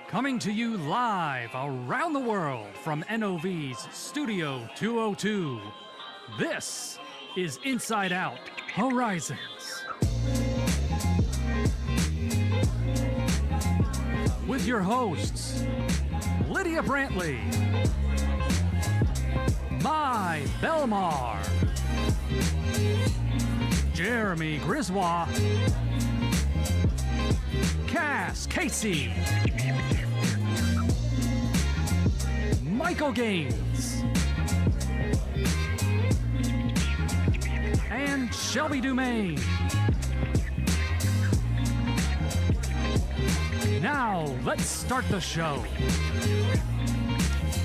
Coming to you live around the world from NOV's Studio 202. This is Inside Out Horizons. With your hosts, Lydia Brantley, Mai Belmar, Jeremy Griswold, Cass Casey, Michael Gaines, and Shelby DUMAINE. Now, let's start the show.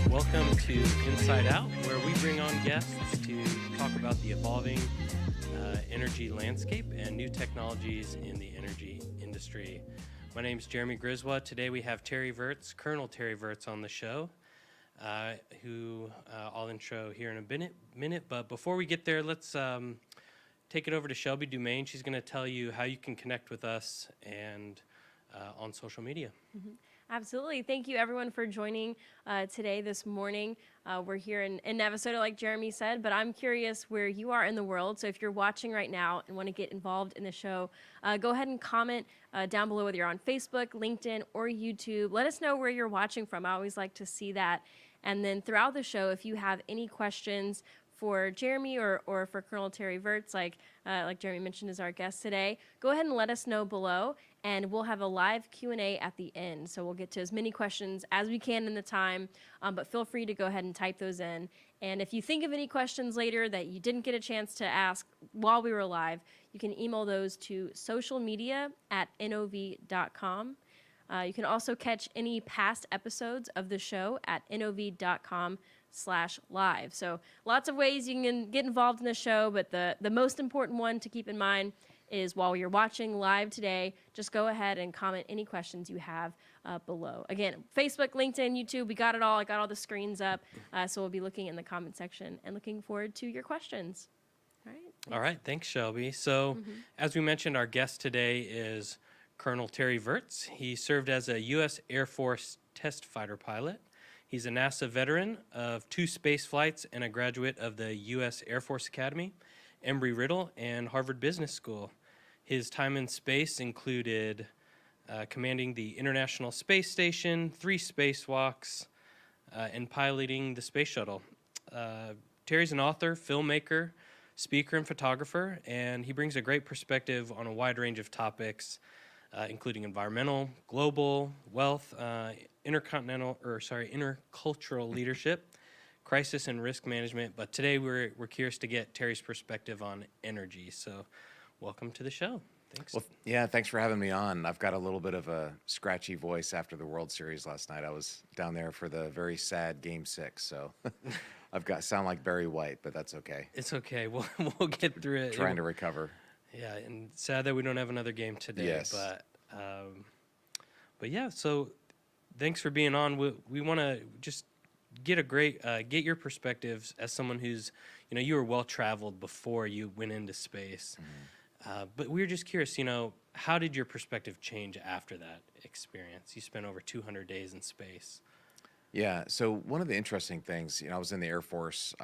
Welcome to Inside Out, where we bring on guests to talk about the evolving energy landscape and new technologies in the energy industry. My name is Jeremy Griswold. Today we have Terry Virts, Colonel Terry Virts on the show, who I'll intro here in a minute. But before we get there, let's take it over to Shelby DUMAINE. She's going to tell you how you can connect with us and on social media. Mm-hmm. Absolutely. Thank you, everyone, for joining today, this morning. We're here in Navasota, like Jeremy said, but I'm curious where you are in the world. So if you're watching right now and want to get involved in the show, go ahead and comment down below, whether you're on Facebook, LinkedIn, or YouTube. Let us know where you're watching from. I always like to see that. And then throughout the show, if you have any questions for Jeremy or for Colonel Terry Virts, like Jeremy mentioned is our guest today, go ahead and let us know below, and we'll have a live Q&A at the end. So we'll get to as many questions as we can in the time, but feel free to go ahead and type those in. And if you think of any questions later that you didn't get a chance to ask while we were live, you can email those to socialmedia@nov.com. You can also catch any past episodes of the show at nov.com/live. So lots of ways you can get involved in the show, but the most important one to keep in mind is while you're watching live today, just go ahead and comment any questions you have below. Again, Facebook, LinkedIn, YouTube, we got it all. I got all the screens up, so we'll be looking in the comment section and looking forward to your questions. All right. Thanks. All right. Thanks, Shelby. So as we mentioned, our guest today is Colonel Terry Virts. He served as a U.S. Air Force test fighter pilot. He's a NASA veteran of 2 space flights and a graduate of the U.S. Air Force Academy, Embry-Riddle, and Harvard Business School. His time in space included commanding the International Space Station, 3 spacewalks, and piloting the space shuttle. Terry's an author, filmmaker, speaker, and photographer, and he brings a great perspective on a wide range of topics, including environmental, global, wealth, intercultural leadership, crisis and risk management. But today we're curious to get Terry's perspective on energy. So welcome to the show. Thanks. Well, yeah, thanks for having me on. I've got a little bit of a scratchy voice after the World Series last night. I was down there for the very sad Game 6, so sound like Barry White, but that's okay. It's okay. We'll get through it. Trying to recover. Yeah, and sad that we don't have another game today. Yes. But yeah, so thanks for being on. We want to just get get your perspectives as someone who's, you were well traveled before you went into space. But we were just curious, how did your perspective change after that experience? You spent over 200 days in space. Yeah, so one of the interesting things, I was in the Air Force.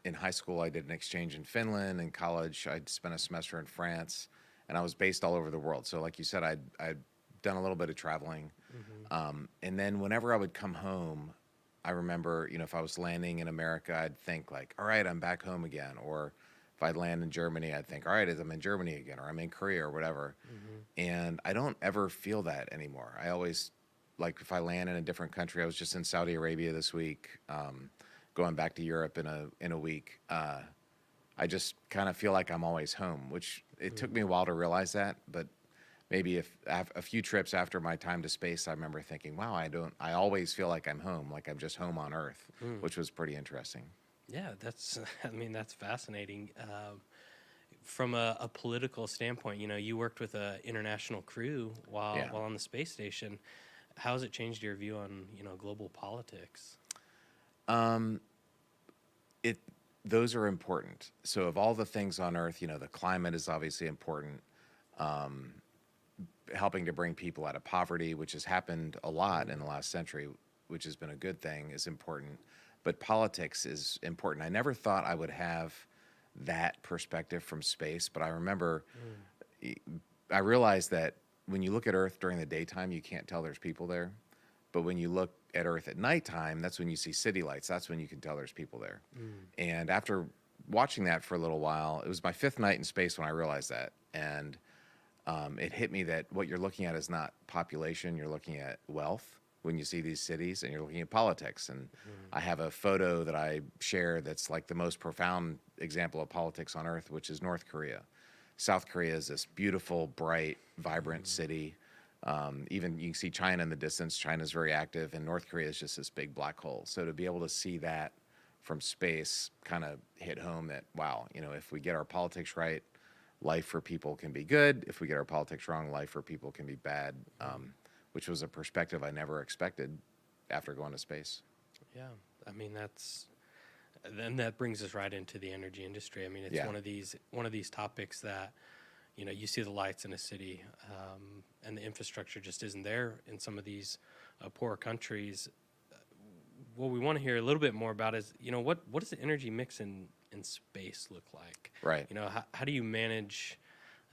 In high school, I did an exchange in Finland. In college, I'd spent a semester in France, and I was based all over the world. So like you said, I'd done a little bit of traveling. And then whenever I would come home, I remember, if I was landing in America, I'd think like, all right, I'm back home again. Or if I'd land in Germany, I'd think, all right, I'm in Germany again, or I'm in Korea or whatever. And I don't ever feel that anymore. I always, like if I land in a different country, I was just in Saudi Arabia this week, going back to Europe in a week. I just kind of feel like I'm always home, which it took me a while to realize that, but maybe if a few trips after my time to space, I remember thinking, wow, I always feel like I'm home, like I'm just home on Earth, which was pretty interesting. Yeah, that's fascinating. From a political standpoint, you worked with an international crew while on the space station. How has it changed your view on, global politics? Those are important. So of all the things on Earth, the climate is obviously important. helping to bring people out of poverty, which has happened a lot in the last century, which has been a good thing, is important. But politics is important. I never thought I would have that perspective from space, but I remember I realized that when you look at Earth during the daytime, you can't tell there's people there. But when you look at Earth at nighttime, that's when you see city lights. That's when you can tell there's people there. And after watching that for a little while, it was my 5th night in space when I realized that. And it hit me that what you're looking at is not population, you're looking at wealth when you see these cities, and you're looking at politics. And I have a photo that I share that's like the most profound example of politics on Earth, which is North Korea. South Korea is this beautiful, bright, vibrant city. Even you can see China in the distance. China's very active, and North Korea is just this big black hole. So to be able to see that from space kind of hit home that, wow, you know, if we get our politics right, life for people can be good. If we get our politics wrong, life for people can be bad, which was a perspective I never expected after going to space. Yeah, I mean, then that brings us right into the energy industry. I mean, it's one of these topics that, you know, you see the lights in a city, and the infrastructure just isn't there in some of these poorer countries. What we want to hear a little bit more about is, you know, what does the energy mix in space look like? Right. You know, how do you manage,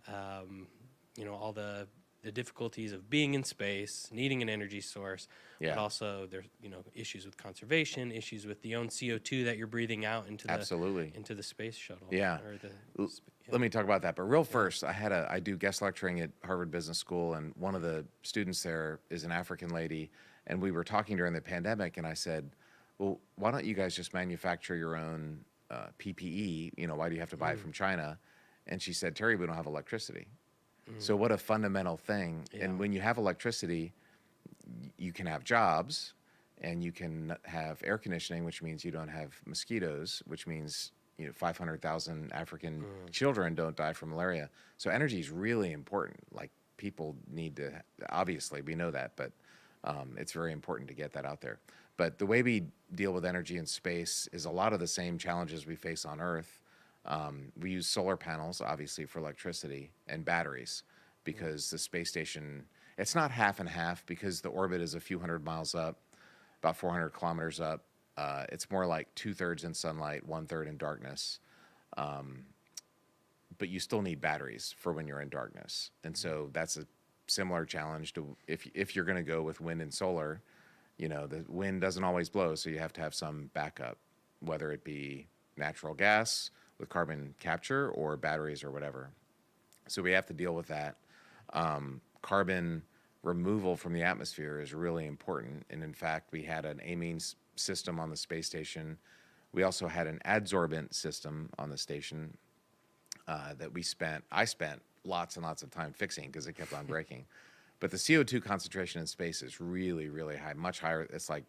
you know, all the difficulties of being in space, needing an energy source, but also there's, you know, issues with conservation, issues with the own CO2 that you're breathing out into the space shuttle. Yeah. Let me talk about that. But real first, I do guest lecturing at Harvard Business School, and one of the students there is an African lady, and we were talking during the pandemic, and I said, well, why don't you guys just manufacture your own PPE? You know, why do you have to buy it from China? And she said, Terry, we don't have electricity. So what a fundamental thing. And when you have electricity, you can have jobs, and you can have air conditioning, which means you don't have mosquitoes, which means, you know, 500,000 African children don't die from malaria. So energy is really important. Like, people need to, obviously we know that, but it's very important to get that out there. But the way we deal with energy in space is a lot of the same challenges we face on Earth. We use solar panels, obviously, for electricity, and batteries, because the space station, it's not half and half, because the orbit is a few hundred miles up, about 400 kilometers up. It's more like 2/3 in sunlight, 1/3 in darkness. But you still need batteries for when you're in darkness. And so that's a similar challenge to if you're going to go with wind and solar. You know, the wind doesn't always blow, so you have to have some backup, whether it be natural gas with carbon capture or batteries or whatever. So we have to deal with that. Carbon removal from the atmosphere is really important. And in fact, we had an amine system on the space station. We also had an adsorbent system on the station that I spent lots and lots of time fixing because it kept on breaking. But the CO2 concentration in space is really, really high, much higher. It's like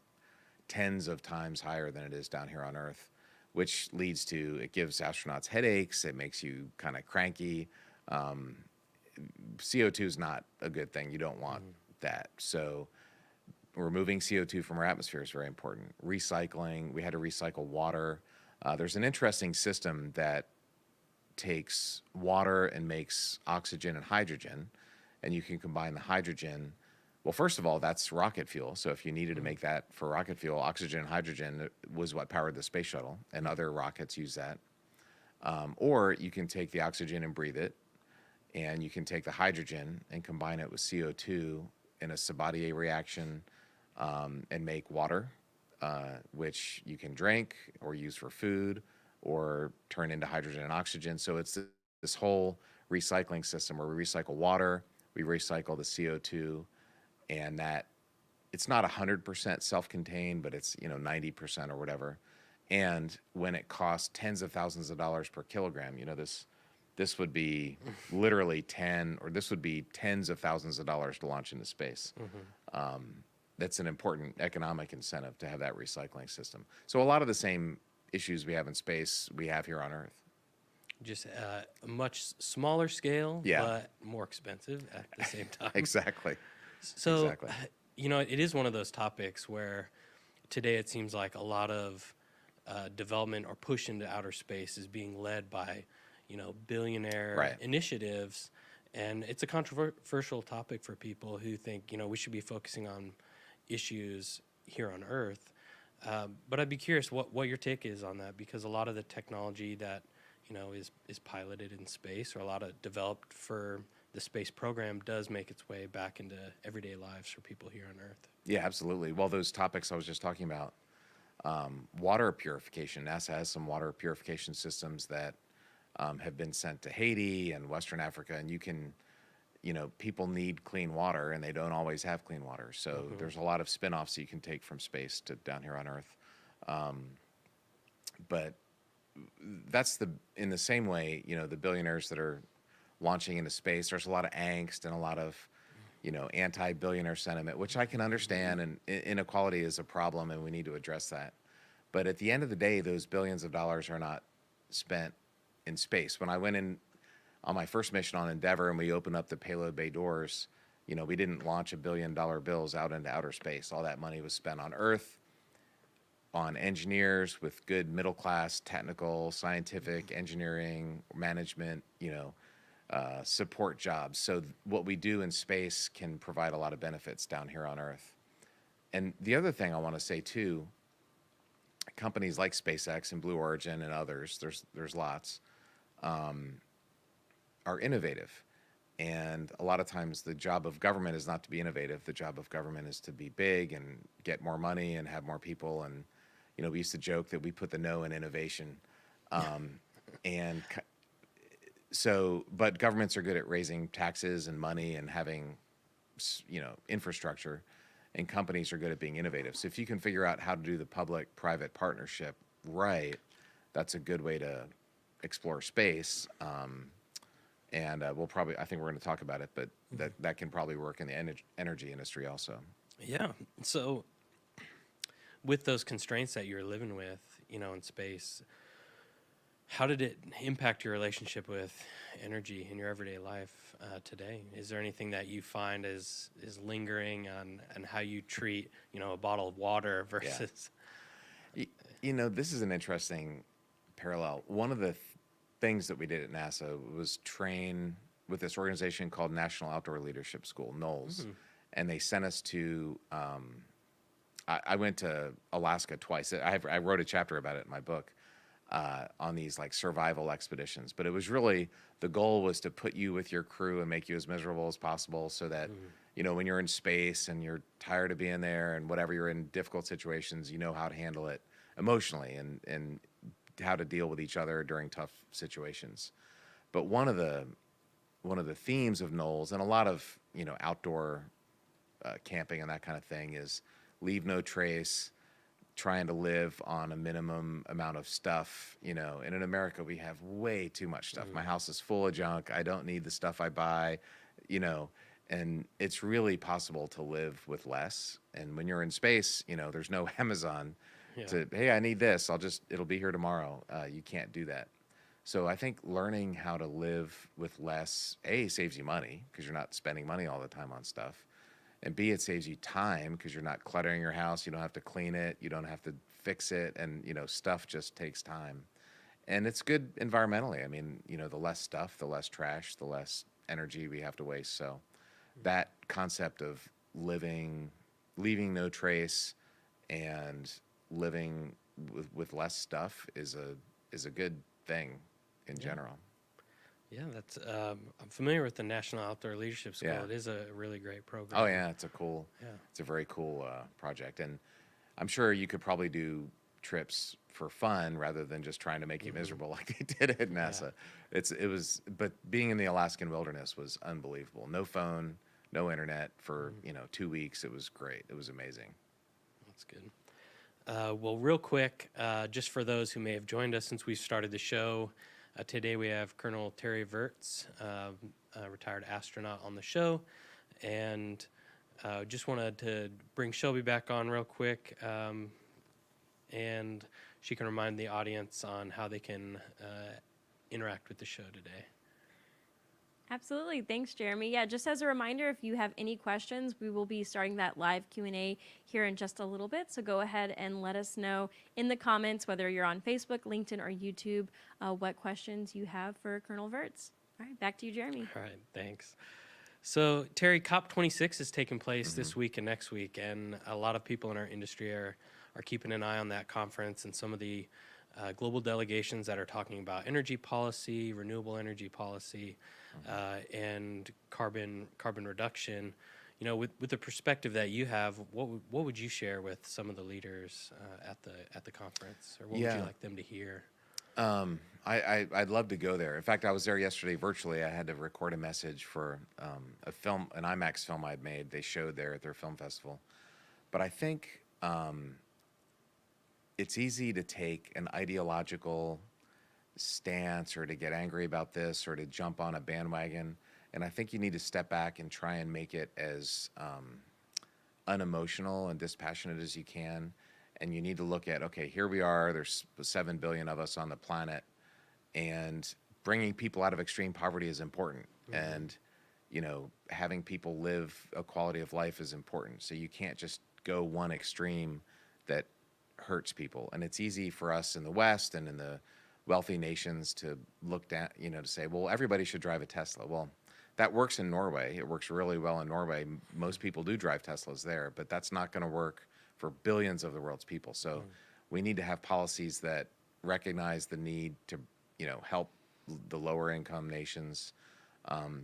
tens of times higher than it is down here on Earth, which leads to, it gives astronauts headaches. It makes you kind of cranky. CO2 is not a good thing. You don't want that. So removing CO2 from our atmosphere is very important. Recycling, we had to recycle water. There's an interesting system that takes water and makes oxygen and hydrogen, and you can combine the hydrogen. Well, first of all, that's rocket fuel. So if you needed to make that for rocket fuel, oxygen and hydrogen was what powered the space shuttle, and other rockets use that. Or you can take the oxygen and breathe it, and you can take the hydrogen and combine it with CO2 in a Sabatier reaction and make water, which you can drink or use for food or turn into hydrogen and oxygen. So it's this whole recycling system where we recycle water, we recycle the CO2, and that it's not 100% self-contained, but it's 90% or whatever. And when it costs tens of thousands of dollars per kilogram, this would be literally this would be tens of thousands of dollars to launch into space. That's an important economic incentive to have that recycling system. So a lot of the same issues we have in space, we have here on Earth. Just a much smaller scale, but more expensive at the same time. Exactly. So, exactly. It is one of those topics where today it seems like a lot of development or push into outer space is being led by, billionaire initiatives. And it's a controversial topic for people who think, we should be focusing on issues here on Earth. But I'd be curious what your take is on that, because a lot of the technology that, is piloted in space, or a lot of developed for the space program, does make its way back into everyday lives for people here on Earth. Yeah, absolutely. Well, those topics I was just talking about, water purification. NASA has some water purification systems that have been sent to Haiti and Western Africa, and people need clean water, and they don't always have clean water. So there's a lot of spin-offs you can take from space to down here on Earth. But that's in the same way, the billionaires that are launching into space, there's a lot of angst and a lot of, anti-billionaire sentiment, which I can understand, and inequality is a problem, and we need to address that. But at the end of the day, those billions of dollars are not spent in space. When I went in on my first mission on Endeavour and we opened up the payload bay doors, we didn't launch $1 billion bills out into outer space. All that money was spent on Earth, on engineers with good middle class, technical, scientific, engineering, management, support jobs. So what we do in space can provide a lot of benefits down here on Earth. And the other thing I want to say too, companies like SpaceX and Blue Origin and others, there's lots, are innovative. And a lot of times the job of government is not to be innovative. The job of government is to be big and get more money and have more people. And, we used to joke that we put the no in innovation. And so, but governments are good at raising taxes and money and having, infrastructure, and companies are good at being innovative. So if you can figure out how to do the public-private partnership right, that's a good way to explore space. And I think we're going to talk about it, but that can probably work in the energy industry also. Yeah. So with those constraints that you're living with, in space, how did it impact your relationship with energy in your everyday life today? Is there anything that you find is lingering on how you treat, a bottle of water versus? Yeah. This is an interesting parallel. One of the things that we did at NASA was train with this organization called National Outdoor Leadership School, NOLS, and they sent us to. I went to Alaska twice. I wrote a chapter about it in my book on these like survival expeditions. But it was really, the goal was to put you with your crew and make you as miserable as possible, so that when you're in space and you're tired of being there and whatever, you're in difficult situations, you know how to handle it emotionally and how to deal with each other during tough situations. But one of the themes of NOLS and a lot of outdoor camping and that kind of thing is leave no trace, trying to live on a minimum amount of stuff. And in America we have way too much stuff. My house is full of junk. I don't need the stuff I buy, and it's really possible to live with less. And when you're in space, there's no Amazon hey, I need this, it'll be here tomorrow. You can't do that. So I think learning how to live with less, A, saves you money because you're not spending money all the time on stuff. And B, it saves you time because you're not cluttering your house. You don't have to clean it. You don't have to fix it. And, stuff just takes time. And it's good environmentally. I mean, the less stuff, the less trash, the less energy we have to waste. So that concept of leaving no trace and living with less stuff is a good thing in general. Yeah, that's I'm familiar with the National Outdoor Leadership School. Yeah. It is a really great program. Oh yeah, it's a very cool project, and I'm sure you could probably do trips for fun rather than just trying to make you miserable like they did at NASA. Yeah. But being in the Alaskan wilderness was unbelievable. No phone, no internet for 2 weeks. It was great. It was amazing. That's good. Well, real quick, just for those who may have joined us since we started the show, today we have Colonel Terry Virts, a retired astronaut, on the show, and just wanted to bring Shelby back on real quick, and she can remind the audience on how they can interact with the show today. Absolutely. Thanks, Jeremy. Yeah, just as a reminder, if you have any questions, we will be starting that live Q&A here in just a little bit. So go ahead and let us know in the comments, whether you're on Facebook, LinkedIn, or YouTube, what questions you have for Colonel Virts. All right, back to you, Jeremy. All right, thanks. So, Terry, COP26 is taking place this week and next week, and a lot of people in our industry are keeping an eye on that conference and some of the global delegations that are talking about energy policy, renewable energy policy, and carbon reduction. You know, with the perspective that you have, what would you share with some of the leaders at the conference, or what would you like them to hear? I'd love to go there. In fact, I was there yesterday virtually. I had to record a message for a film, an IMAX film I'd made. They showed there at their film festival. But I think it's easy to take an ideological stance or to get angry about this or to jump on a bandwagon. And I think you need to step back and try and make it as unemotional and dispassionate as you can. And you need to look at, okay, here we are, there's 7 billion of us on the planet, and bringing people out of extreme poverty is important. And, you know, having people live a quality of life is important. So you can't just go one extreme that hurts people. And it's easy for us in the West and in the wealthy nations to look down, you know, to say, well, everybody should drive a Tesla. Well, that works in Norway. It works really well in Norway. Most people do drive Teslas there, but that's not going to work for billions of the world's people. So we need to have policies that recognize the need to, you know, help the lower income nations,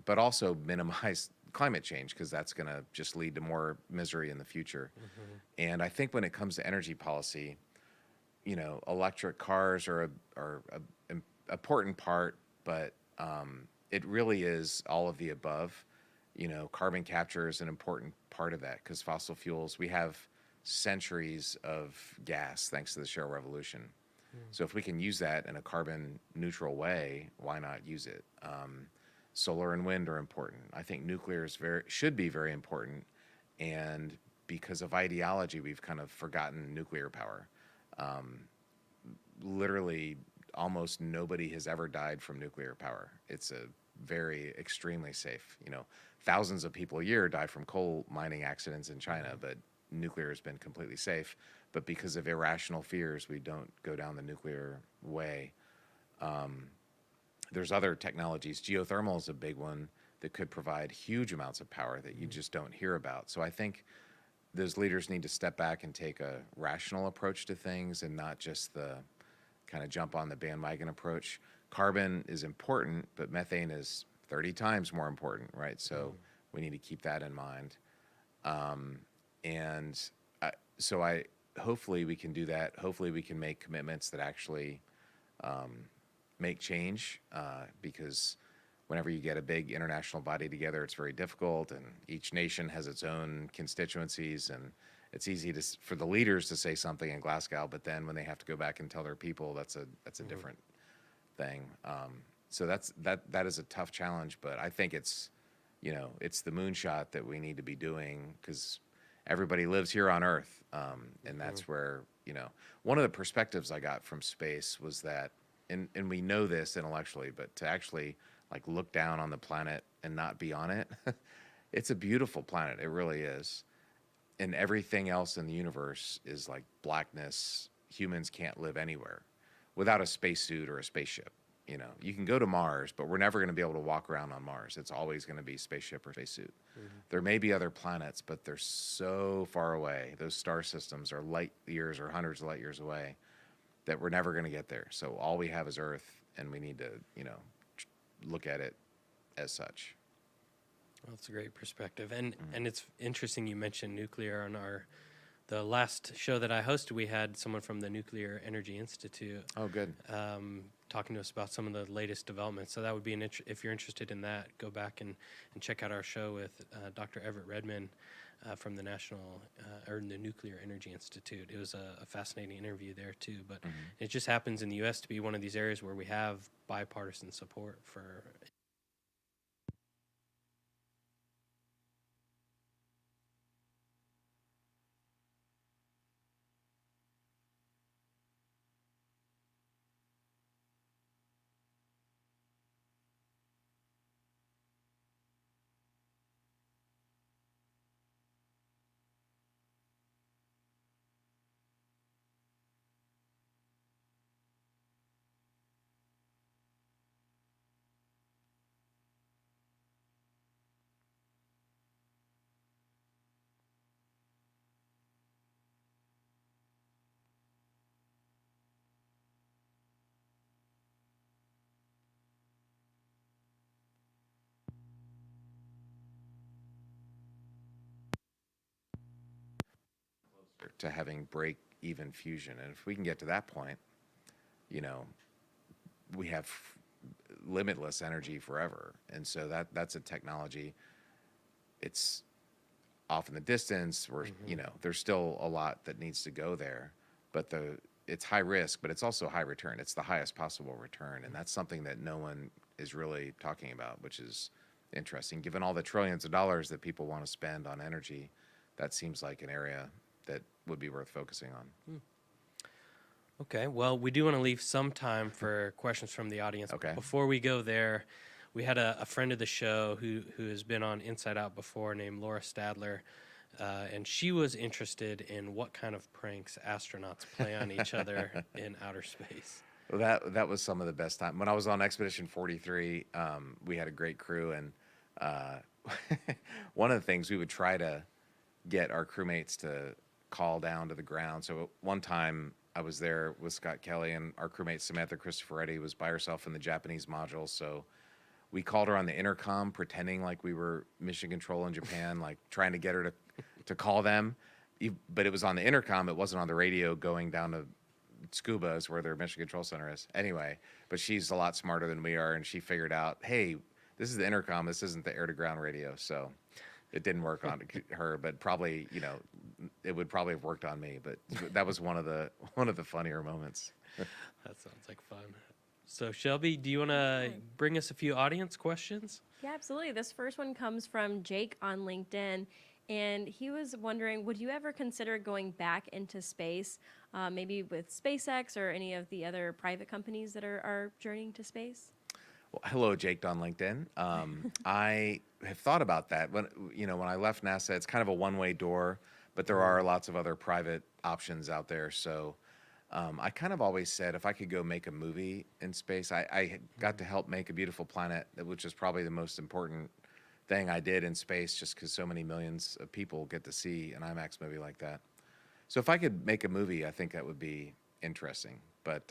but also minimize climate change, because that's going to just lead to more misery in the future. And I think when it comes to energy policy, you know, electric cars are an important part, but it really is all of the above. You know, carbon capture is an important part of that, because fossil fuels, we have centuries of gas thanks to the shale revolution. So if we can use that in a carbon neutral way, why not use it? Solar and wind are important. I think nuclear is should be very important, and because of ideology, we've kind of forgotten nuclear power. Literally, almost nobody has ever died from nuclear power. It's a very extremely safe. You know, thousands of people a year die from coal mining accidents in China, but nuclear has been completely safe. But because of irrational fears, we don't go down the nuclear way. There's other technologies. Geothermal is a big one that could provide huge amounts of power that you just don't hear about. So I think those leaders need to step back and take a rational approach to things and not just the kind of jump on the bandwagon approach. Carbon is important, but methane is 30 times more important, right? So we need to keep that in mind. So hopefully we can do that. Hopefully we can make commitments that actually make change, because whenever you get a big international body together, it's very difficult, and each nation has its own constituencies, and it's easy for the leaders to say something in Glasgow, but then when they have to go back and tell their people, that's a different thing. So that is a tough challenge, but I think it's, you know, it's the moonshot that we need to be doing, because everybody lives here on Earth, and that's where, you know, one of the perspectives I got from space was that, and we know this intellectually, but to actually like look down on the planet and not be on it, it's a beautiful planet. It really is. And everything else in the universe is like blackness. Humans can't live anywhere without a spacesuit or a spaceship. You know, you can go to Mars, but we're never going to be able to walk around on Mars. It's always going to be spaceship or spacesuit. There may be other planets, but they're so far away. Those star systems are light years or hundreds of light years away that we're never going to get there. So all we have is Earth, and we need to, you know, look at it as such. Well, that's a great perspective. And it's interesting you mentioned nuclear. On the last show that I hosted, we had someone from the Nuclear Energy Institute. Oh, good. Talking to us about some of the latest developments. So that would be if you're interested in that, go back and check out our show with Dr. Everett Redman from the the Nuclear Energy Institute. It was a fascinating interview there too. But it just happens in the U.S. to be one of these areas where we have bipartisan support for. to having break-even fusion. And if we can get to that point, you know, we have limitless energy forever. And so that's a technology. It's off in the distance. We're, you know, there's still a lot that needs to go there, but it's high risk, but it's also high return. It's the highest possible return. And that's something that no one is really talking about, which is interesting. Given all the trillions of dollars that people want to spend on energy, that seems like an area that would be worth focusing on. Okay, well, we do want to leave some time for questions from the audience. Okay. Before we go there, we had a friend of the show who has been on Inside Out before named Laura Stadler, and she was interested in what kind of pranks astronauts play on each other in outer space. Well, that was some of the best time. When I was on Expedition 43, we had a great crew, and one of the things we would try to get our crewmates to call down to the ground. So one time I was there with Scott Kelly, and our crewmate Samantha Cristoforetti was by herself in the Japanese module. So we called her on the intercom, pretending like we were mission control in Japan, like trying to get her to call them. But it was on the intercom. It wasn't on the radio going down to Scuba, is where their mission control center is. Anyway, but she's a lot smarter than we are, and she figured out, hey, this is the intercom. This isn't the air-to-ground radio. So it didn't work on her, but probably, you know, it would probably have worked on me. But that was one of the funnier moments. That sounds like fun. So Shelby, do you want to bring us a few audience questions? Yeah, absolutely. This first one comes from Jake on LinkedIn, and he was wondering, would you ever consider going back into space, maybe with SpaceX or any of the other private companies that are journeying to space? Well, hello, Jake on LinkedIn. I have thought about that. When I left NASA, it's kind of a one-way door, but there are lots of other private options out there. So I kind of always said if I could go make a movie in space, I got to help make A Beautiful Planet, which is probably the most important thing I did in space, just because so many millions of people get to see an IMAX movie like that. So if I could make a movie, I think that would be interesting. But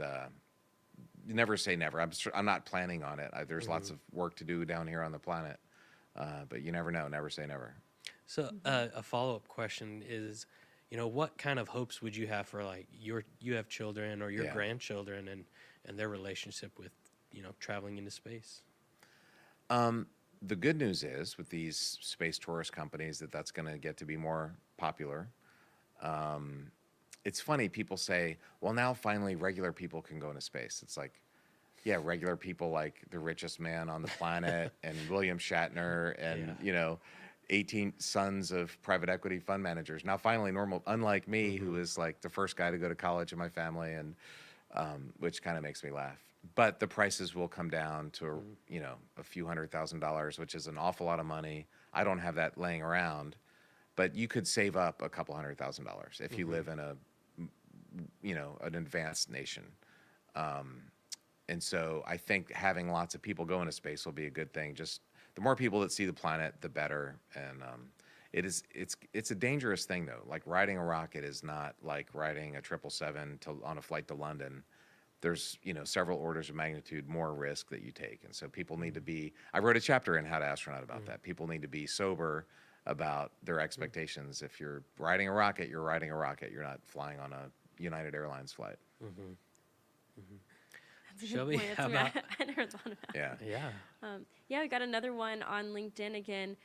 you never say never. I'm not planning on it. There's lots of work to do down here on the planet, but you never know. Never say never. So a follow-up question is, you know, what kind of hopes would you have for like you have children or your grandchildren and their relationship with, you know, traveling into space? The good news is with these space tourist companies that's going to get to be more popular. It's funny, people say, well, now finally regular people can go into space. It's like, yeah, regular people like the richest man on the planet and William Shatner and, you know, 18 sons of private equity fund managers. Now finally normal, unlike me, who is like the first guy to go to college in my family, and which kind of makes me laugh. But the prices will come down to, you know, a few $100,000, which is an awful lot of money. I don't have that laying around, but you could save up a couple $100,000 if you live in a, you know, an advanced nation. And so I think having lots of people go into space will be a good thing. Just the more people that see the planet, the better. And it's a dangerous thing though. Like riding a rocket is not like riding a 777 on a flight to London. There's, you know, several orders of magnitude more risk that you take. And so people need to be, I wrote a chapter in How to Astronaut about that. People need to be sober about their expectations. If you're riding a rocket, you're riding a rocket. You're not flying on a United Airlines flight. Shelby, That's how about? I never thought about it. Yeah. Yeah, we got another one on LinkedIn again.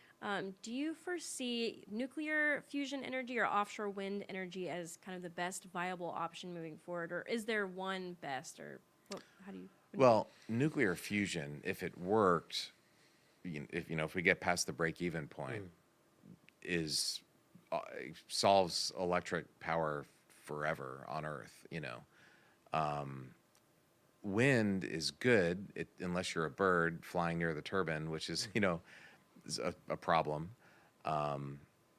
Do you foresee nuclear fusion energy or offshore wind energy as kind of the best viable option moving forward, or is there one best, or how do you? Well, nuclear fusion, if it worked, if we get past the break-even point, solves electric power forever on Earth. You know, wind is good unless you're a bird flying near the turbine, which is, you know, is a problem.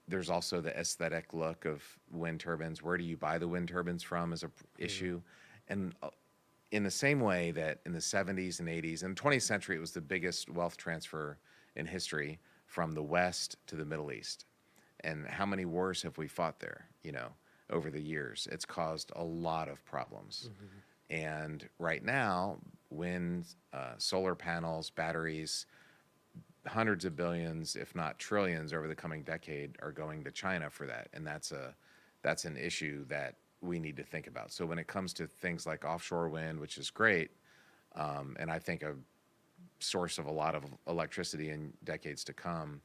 There's also the aesthetic look of wind turbines. Where do you buy the wind turbines from is a issue. And in the same way that in the 70s and 80s, in the 20th century, it was the biggest wealth transfer in history from the West to the Middle East. And how many wars have we fought there, you know, over the years? It's caused a lot of problems. And right now, wind, solar panels, batteries, hundreds of billions, if not trillions, over the coming decade are going to China for that. And that's that's an issue that we need to think about. So when it comes to things like offshore wind, which is great, and I think a source of a lot of electricity in decades to come,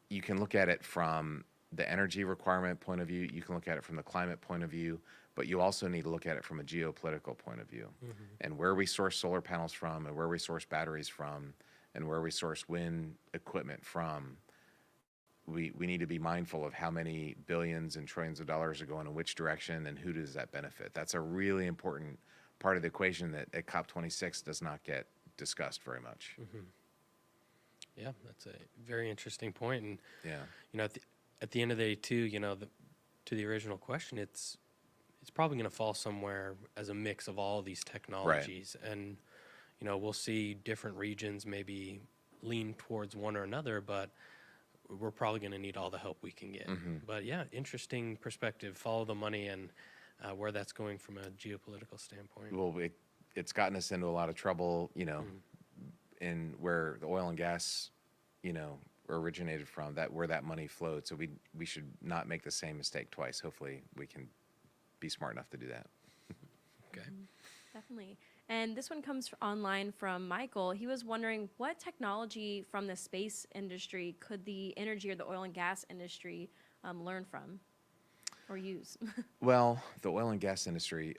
you can look at it from the energy requirement point of view, you can look at it from the climate point of view, but you also need to look at it from a geopolitical point of view. And where we source solar panels from, and where we source batteries from, and where we source wind equipment from, we need to be mindful of how many billions and trillions of dollars are going in which direction, and who does that benefit. That's a really important part of the equation that at COP26 does not get discussed very much. Yeah, that's a very interesting point. And Yeah. you know, at the end of the day, too, you know, to the original question, it's probably going to fall somewhere as a mix of all these technologies, and you know, we'll see different regions maybe lean towards one or another, but we're probably going to need all the help we can get. But yeah, interesting perspective. Follow the money and where that's going from a geopolitical standpoint. Well, it's gotten us into a lot of trouble, you know, in where the oil and gas, you know, originated from, that where that money flowed. So we should not make the same mistake twice. Hopefully we can be smart enough to do that. Okay. Definitely. And this one comes online from Michael. He was wondering what technology from the space industry could the energy or the oil and gas industry learn from or use? Well, the oil and gas industry,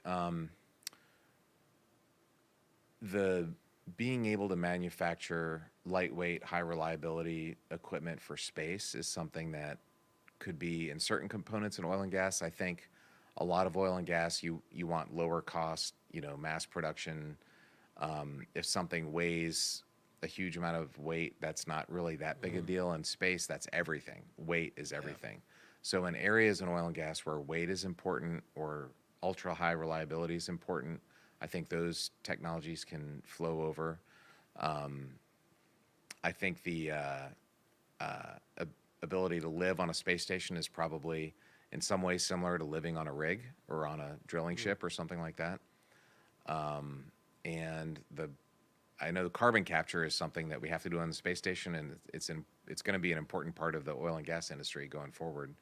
the being able to manufacture lightweight, high reliability equipment for space is something that could be in certain components in oil and gas. I think a lot of oil and gas, you want lower cost, you know, mass production. If something weighs a huge amount of weight, that's not really that big a deal. In space, that's everything. Weight is everything. So in areas in oil and gas where weight is important or ultra high reliability is important, I think those technologies can flow over. I think the ability to live on a space station is probably in some ways similar to living on a rig or on a drilling ship or something like that. And I know the carbon capture is something that we have to do on the space station, and it's going to be an important part of the oil and gas industry going forward.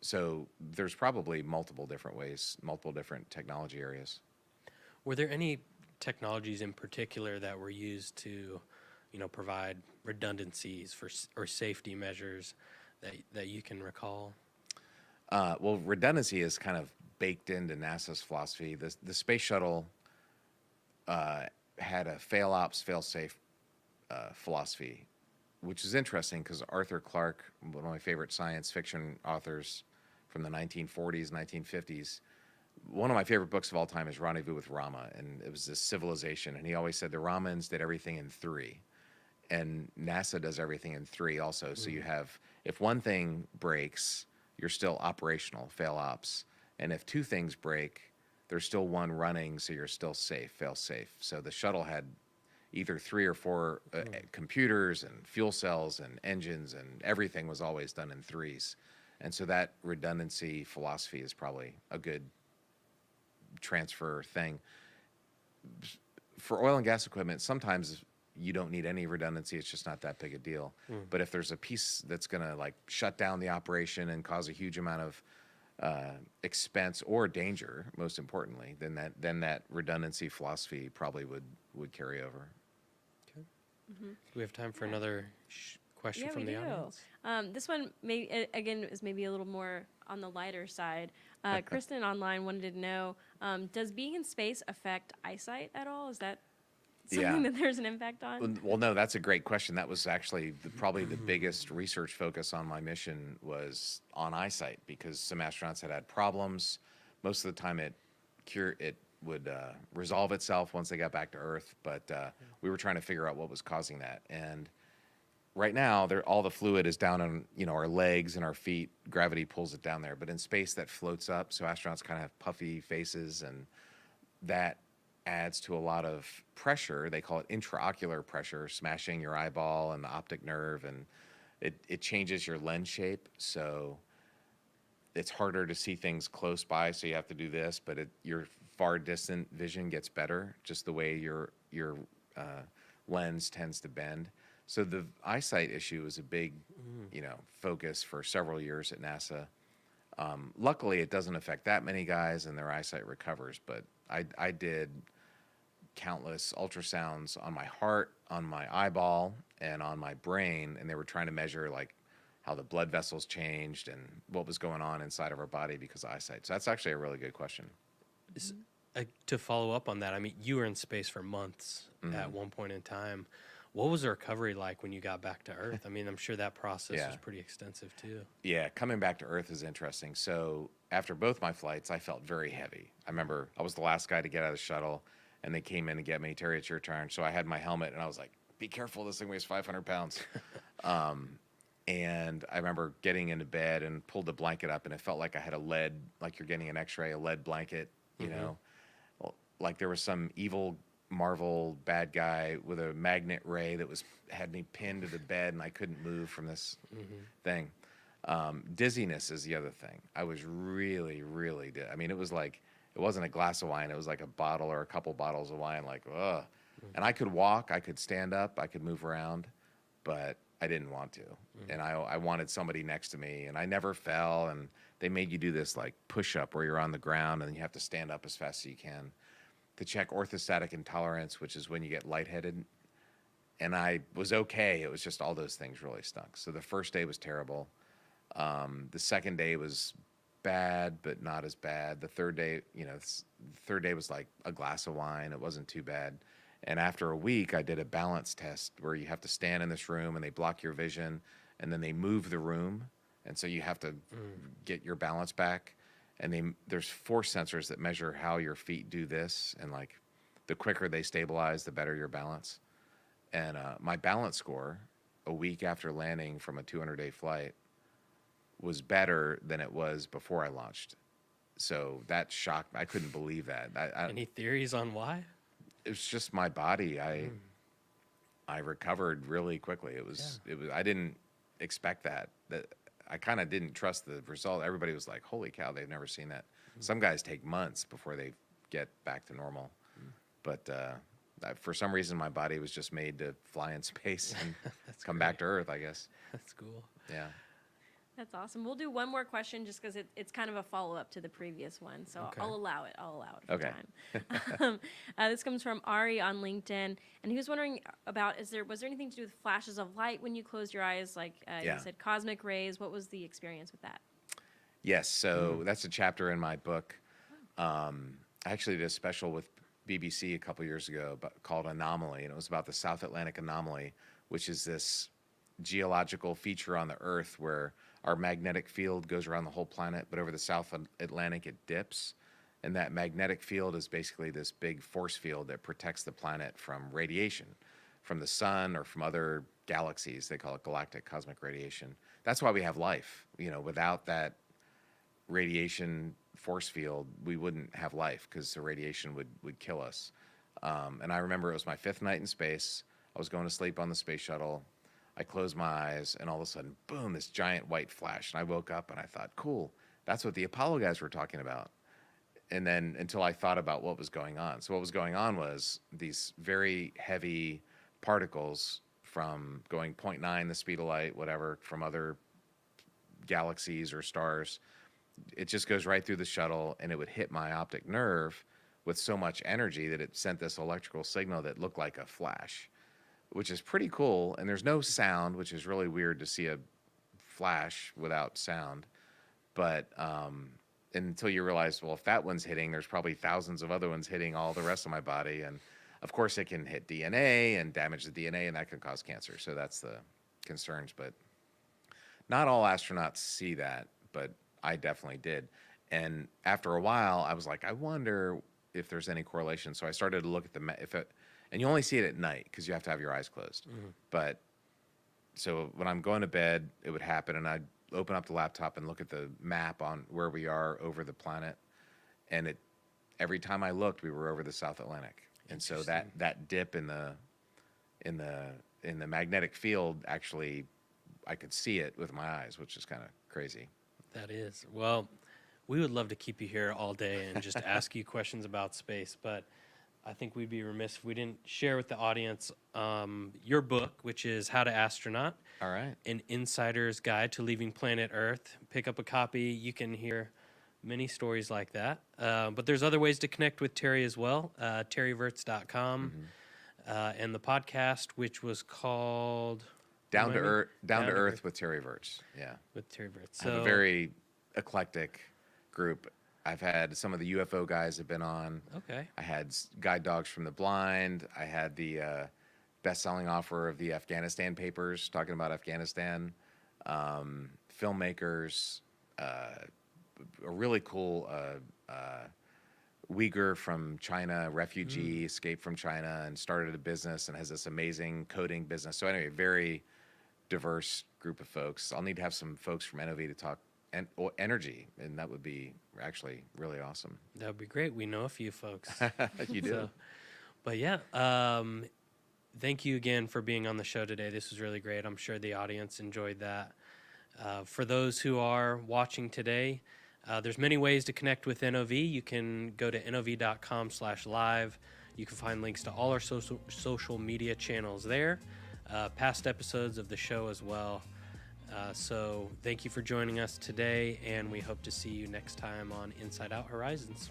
So there's probably multiple different ways, multiple different technology areas. Were there any technologies in particular that were used to, you know, provide redundancies or safety measures that you can recall? Well, redundancy is kind of baked into NASA's philosophy. The space shuttle had a fail-ops, fail-safe philosophy, which is interesting because Arthur Clarke, one of my favorite science fiction authors from the 1940s, 1950s, one of my favorite books of all time is Rendezvous with Rama, and it was this civilization, and he always said the Ramans did everything in three, and NASA does everything in three also. So you have, if one thing breaks, you're still operational, fail ops, and if two things break, there's still one running, so you're still safe, fail safe. So the shuttle had either 3 or 4 computers and fuel cells and engines, and everything was always done in threes. And so that redundancy philosophy is probably a good transfer thing. For oil and gas equipment, sometimes you don't need any redundancy. It's just not that big a deal. But if there's a piece that's going to like shut down the operation and cause a huge amount of expense or danger, most importantly, then that redundancy philosophy probably would carry over. Okay. Do we have time for another question from the audience? This one, again, is maybe a little more on the lighter side. Kristen online wanted to know, does being in space affect eyesight at all? Is that something that there's an impact on? Well, no, that's a great question. That was actually probably the biggest research focus on my mission was on eyesight, because some astronauts had problems. Most of the time it would resolve itself once they got back to Earth, but we were trying to figure out what was causing that. And right now, all the fluid is down on our legs and our feet. Gravity pulls it down there, but in space that floats up, so astronauts kind of have puffy faces, and that adds to a lot of pressure. They call it intraocular pressure, smashing your eyeball and the optic nerve, and it changes your lens shape, so it's harder to see things close by, so you have to do this, but your far distant vision gets better, just the way your lens tends to bend. So the eyesight issue was a big, focus for several years at NASA. Luckily, it doesn't affect that many guys, and their eyesight recovers. But I did countless ultrasounds on my heart, on my eyeball, and on my brain, and they were trying to measure like how the blood vessels changed and what was going on inside of our body because of eyesight. So that's actually a really good question. To follow up on that, I mean, you were in space for months at one point in time. What was the recovery like when you got back to Earth? I mean, I'm sure that process was pretty extensive too. Yeah, coming back to Earth is interesting. So after both my flights, I felt very heavy. I remember I was the last guy to get out of the shuttle, and they came in to get me. Terry, it's your turn. So I had my helmet, and I was like, be careful, this thing weighs 500 pounds. And I remember getting into bed and pulled the blanket up, and it felt like I had a lead, like you're getting an x-ray, a lead blanket, you know? Like there was some evil Marvel bad guy with a magnet ray that had me pinned to the bed, and I couldn't move from this thing. Dizziness is the other thing. I was really, really I mean, it was like, it wasn't a glass of wine. It was like a bottle or a couple bottles of wine, like, ugh. And I could walk, I could stand up, I could move around, but I didn't want to. And I wanted somebody next to me, and I never fell. And they made you do this like push-up where you're on the ground and you have to stand up as fast as you can to check orthostatic intolerance, which is when you get lightheaded. And I was okay. It was just all those things really stunk. So the first day was terrible. The second day was bad, but not as bad. The third day, the third day was like a glass of wine. It wasn't too bad. And after a week, I did a balance test where you have to stand in this room and they block your vision, and then they move the room. And so you have to get your balance back. And there's force sensors that measure how your feet do this. And like the quicker they stabilize, the better your balance. And my balance score a week after landing from a 200-day flight was better than it was before I launched. So that shocked me. I couldn't believe that. Any theories on why? It was just my body. I recovered really quickly. It was I didn't expect that. I kind of didn't trust the result. Everybody was like, holy cow, they've never seen that. Some guys take months before they get back to normal. But for some reason, my body was just made to fly in space and come back to Earth, I guess. That's cool. Yeah. That's awesome. We'll do one more question just because it's kind of a follow-up to the previous one. So Okay. I'll allow it for Okay. time. This comes from Ari on LinkedIn, and he was wondering about, was there anything to do with flashes of light when you closed your eyes? Like you said, cosmic rays. What was the experience with that? Yes, so that's a chapter in my book. I actually did a special with BBC a couple years ago called Anomaly, and it was about the South Atlantic Anomaly, which is this geological feature on the Earth where our magnetic field goes around the whole planet, but over the South Atlantic it dips. And that magnetic field is basically this big force field that protects the planet from radiation, from the sun or from other galaxies. They call it galactic cosmic radiation. That's why we have life. Without that radiation force field, we wouldn't have life because the radiation would kill us. And I remember it was my 5th night in space. I was going to sleep on the space shuttle. I closed my eyes, and all of a sudden, boom, this giant white flash. And I woke up, and I thought, cool, that's what the Apollo guys were talking about. And then until I thought about what was going on. So what was going on was these very heavy particles from going 0.9 the speed of light, whatever, from other galaxies or stars. It just goes right through the shuttle, and it would hit my optic nerve with so much energy that it sent this electrical signal that looked like a flash, which is pretty cool. And there's no sound, which is really weird to see a flash without sound. But until you realize, well, if that one's hitting, there's probably thousands of other ones hitting all the rest of my body. And of course, it can hit DNA and damage the DNA, and that can cause cancer. So that's the concerns. But not all astronauts see that, but I definitely did. And after a while, I was like, I wonder if there's any correlation. So I started to look at and you only see it at night because you have to have your eyes closed. But so when I'm going to bed, it would happen, and I'd open up the laptop and look at the map on where we are over the planet. And every time I looked, we were over the South Atlantic. And so that dip in the magnetic field, actually, I could see it with my eyes, which is kind of crazy. That is. Well, we would love to keep you here all day and just ask you questions about space, but I think we'd be remiss if we didn't share with the audience your book, which is How to Astronaut, All right. an insider's guide to leaving planet Earth. Pick up a copy. You can hear many stories like that. But there's other ways to connect with Terry as well. TerryVirts.com and the podcast, which was called Down to remind me? Earth, Down to Earth with Terry Virts. Yeah. with Terry Virts. I have a very eclectic group. I've had some of the UFO guys have been on. Okay. I had guide dogs from the blind. I had the best-selling author of the Afghanistan papers talking about Afghanistan. Filmmakers, a really cool Uyghur from China, refugee, escaped from China and started a business and has this amazing coding business. So anyway, very diverse group of folks. I'll need to have some folks from NOV to talk energy, and that would be actually really awesome. That would be great. We know a few folks. You do. So, but yeah, thank you again for being on the show today. This was really great. I'm sure the audience enjoyed that. For those who are watching today, there's many ways to connect with NOV. You can go to nov.com/live. You can find links to all our social media channels there, past episodes of the show as well. So thank you for joining us today, and we hope to see you next time on Inside Out Horizons.